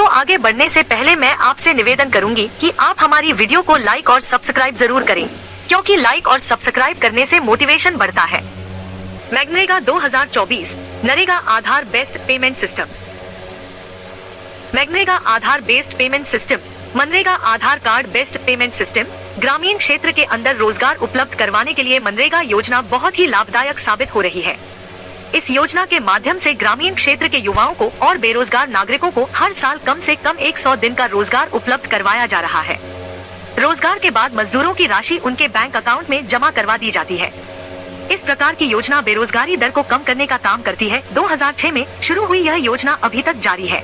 दोस्तों आगे बढ़ने से पहले मैं आपसे निवेदन करूंगी कि आप हमारी वीडियो को लाइक और सब्सक्राइब जरूर करें, क्योंकि लाइक और सब्सक्राइब करने से मोटिवेशन बढ़ता है। मनरेगा 2024 नरेगा आधार बेस्ड पेमेंट सिस्टम। मनरेगा आधार बेस्ड पेमेंट सिस्टम मनरेगा आधार कार्ड बेस्ड पेमेंट सिस्टम ग्रामीण क्षेत्र के अंदर रोजगार उपलब्ध करवाने के लिए मनरेगा योजना बहुत ही लाभदायक साबित हो रही है। इस योजना के माध्यम से ग्रामीण क्षेत्र के युवाओं को और बेरोजगार नागरिकों को हर साल कम से कम 100 दिन का रोजगार उपलब्ध करवाया जा रहा है। रोजगार के बाद मजदूरों की राशि उनके बैंक अकाउंट में जमा करवा दी जाती है। इस प्रकार की योजना बेरोजगारी दर को कम करने का काम करती है। 2006 में शुरू हुई यह योजना अभी तक जारी है।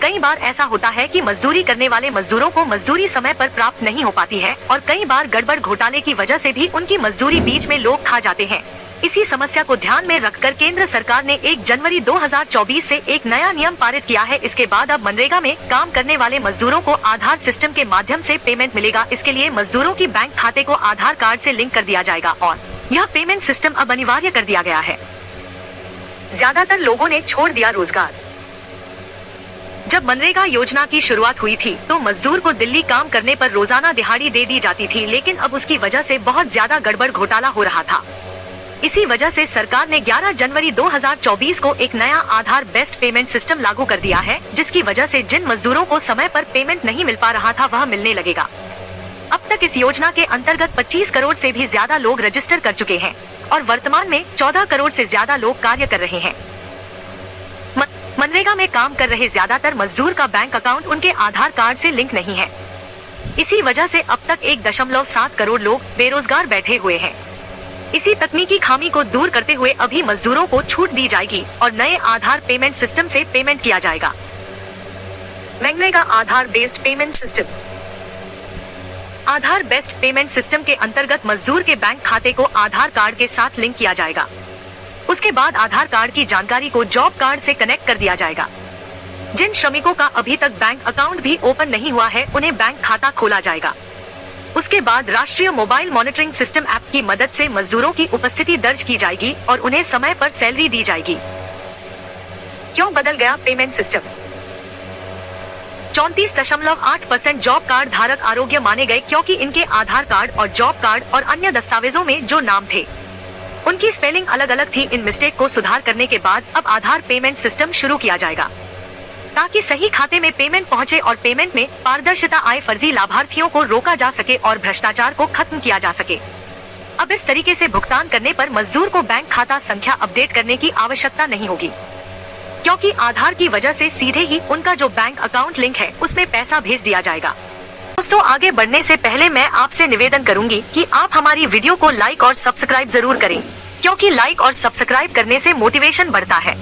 कई बार ऐसा होता है कि मजदूरी करने वाले मजदूरों को मजदूरी समय पर प्राप्त नहीं हो पाती है और कई बार गड़बड़ घोटाले की वजह से भी उनकी मजदूरी बीच में लोग खा जाते हैं। इसी समस्या को ध्यान में रखकर केंद्र सरकार ने 1 जनवरी 2024 से एक नया नियम पारित किया है। इसके बाद अब मनरेगा में काम करने वाले मजदूरों को आधार सिस्टम के माध्यम से पेमेंट मिलेगा। इसके लिए मजदूरों की बैंक खाते को आधार कार्ड से लिंक कर दिया जाएगा और यह पेमेंट सिस्टम अब अनिवार्य कर दिया गया है। ज्यादातर लोगों ने छोड़ दिया रोजगार। जब मनरेगा योजना की शुरुआत हुई थी तो मजदूर को दिल्ली काम करने पर रोजाना दिहाड़ी दे दी जाती थी, लेकिन अब उसकी वजह से बहुत ज्यादा गड़बड़ घोटाला हो रहा था। इसी वजह से सरकार ने 11 जनवरी 2024 को एक नया आधार बेस्ड पेमेंट सिस्टम लागू कर दिया है, जिसकी वजह से जिन मजदूरों को समय पर पेमेंट नहीं मिल पा रहा था वह मिलने लगेगा। अब तक इस योजना के अंतर्गत 25 करोड़ से भी ज्यादा लोग रजिस्टर कर चुके हैं और वर्तमान में 14 करोड़ से ज्यादा लोग कार्य कर रहे हैं। मनरेगा में काम कर रहे ज्यादातर मजदूर का बैंक अकाउंट उनके आधार कार्ड से लिंक नहीं है। इसी वजह से अब तक 1.7 करोड़ लोग बेरोजगार बैठे हुए हैं। इसी तकनीकी खामी को दूर करते हुए अभी मजदूरों को छूट दी जाएगी और नए आधार पेमेंट सिस्टम से पेमेंट किया जाएगा। मनरेगा आधार बेस्ड पेमेंट सिस्टम। आधार बेस्ड पेमेंट सिस्टम के अंतर्गत मजदूर के बैंक खाते को आधार कार्ड के साथ लिंक किया जाएगा। उसके बाद आधार कार्ड की जानकारी को जॉब कार्ड से कनेक्ट कर दिया जाएगा। जिन श्रमिकों का अभी तक बैंक अकाउंट भी ओपन नहीं हुआ है उन्हें बैंक खाता खोला जाएगा। उसके बाद राष्ट्रीय मोबाइल मॉनिटरिंग सिस्टम ऐप की मदद से मजदूरों की उपस्थिति दर्ज की जाएगी और उन्हें समय पर सैलरी दी जाएगी। क्यों बदल गया पेमेंट सिस्टम? 34.8% जॉब कार्ड धारक आरोग्य माने गए, क्योंकि इनके आधार कार्ड और जॉब कार्ड और अन्य दस्तावेजों में जो नाम थे उनकी स्पेलिंग अलग अलग थी। इन मिस्टेक को सुधार करने के बाद अब आधार पेमेंट सिस्टम शुरू किया जाएगा ताकि सही खाते में पेमेंट पहुंचे और पेमेंट में पारदर्शिता आए, फर्जी लाभार्थियों को रोका जा सके और भ्रष्टाचार को खत्म किया जा सके। अब इस तरीके से भुगतान करने पर मजदूर को बैंक खाता संख्या अपडेट करने की आवश्यकता नहीं होगी, क्योंकि आधार की वजह से सीधे ही उनका जो बैंक अकाउंट लिंक है उसमें पैसा भेज दिया जाएगा। दोस्तों आगे बढ़ने से पहले मैं आपसे निवेदन करूंगी कि आप हमारी वीडियो को लाइक और सब्सक्राइब जरूर करें, क्योंकि लाइक और सब्सक्राइब करने से मोटिवेशन बढ़ता है।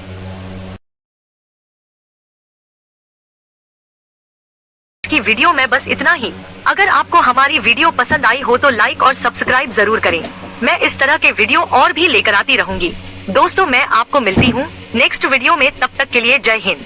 की वीडियो में बस इतना ही। अगर आपको हमारी वीडियो पसंद आई हो तो लाइक और सब्सक्राइब जरूर करें। मैं इस तरह के वीडियो और भी लेकर आती रहूंगी। दोस्तों मैं आपको मिलती हूँ नेक्स्ट वीडियो में, तब तक के लिए जय हिंद।